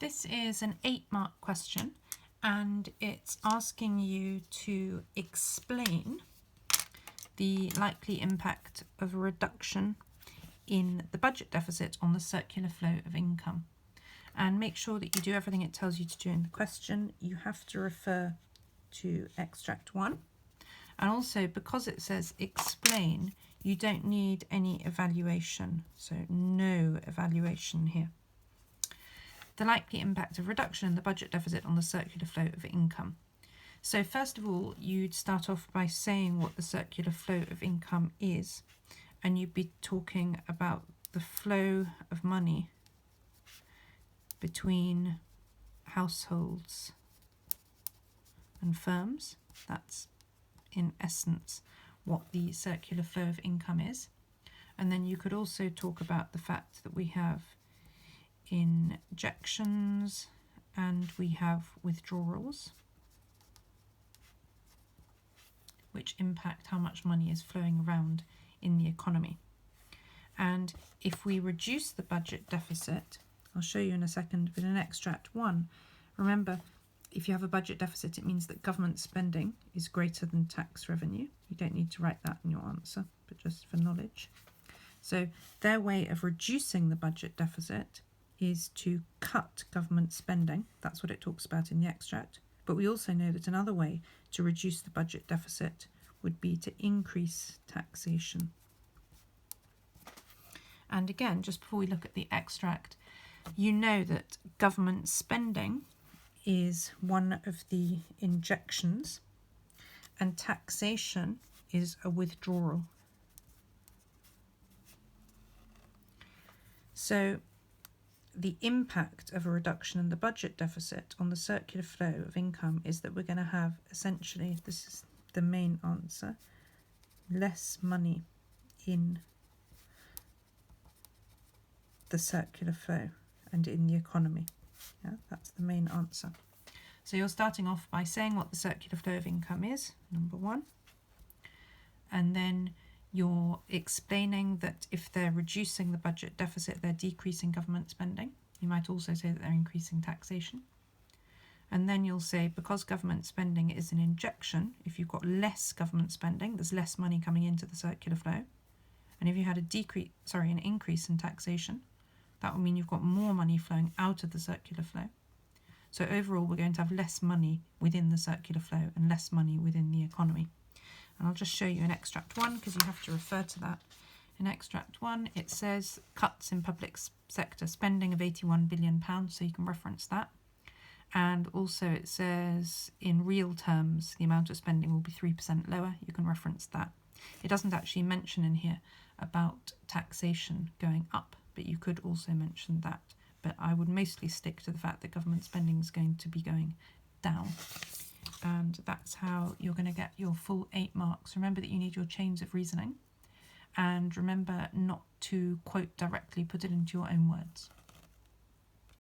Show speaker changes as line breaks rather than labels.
This is an 8-mark question, and it's asking you to explain the likely impact of a reduction in the budget deficit on the circular flow of income. And make sure that you do everything it tells you to do in the question. You have to refer to extract 1. And also, because it says explain, you don't need any evaluation. So no evaluation here. The likely impact of reduction in the budget deficit on the circular flow of income. So first of all, you'd start off by saying what the circular flow of income is, and you'd be talking about the flow of money between households and firms. That's in essence what the circular flow of income is. And then you could also talk about the fact that we have injections and we have withdrawals, which impact how much money is flowing around in the economy. And if we reduce the budget deficit, I'll show you in a second, but in extract 1, remember, if you have a budget deficit, it means that government spending is greater than tax revenue. You don't need to write that in your answer, but just for knowledge. So their way of reducing the budget deficit is to cut government spending. That's what it talks about in the extract. But we also know that another way to reduce the budget deficit would be to increase taxation. And again, just before we look at the extract, you know that government spending is one of the injections and taxation is a withdrawal. So the impact of a reduction in the budget deficit on the circular flow of income is that we're going to have essentially, this is the main answer, less money in the circular flow and in the economy. Yeah, that's the main answer. So you're starting off by saying what the circular flow of income is, number 1. And then you're explaining that if they're reducing the budget deficit, they're decreasing government spending. You might also say that they're increasing taxation. And then you'll say, because government spending is an injection, if you've got less government spending, there's less money coming into the circular flow. And if you had an increase in taxation, that would mean you've got more money flowing out of the circular flow. So overall, we're going to have less money within the circular flow and less money within the economy. And I'll just show you in extract 1 because you have to refer to that. In extract 1, it says cuts in public sector spending of £81 billion, so you can reference that. And also it says in real terms, the amount of spending will be 3% lower. You can reference that. It doesn't actually mention in here about taxation going up, but you could also mention that. But I would mostly stick to the fact that government spending is going to be going down. And that's how you're going to get your full 8 marks. Remember that you need your chains of reasoning. And remember not to quote directly, put it into your own words.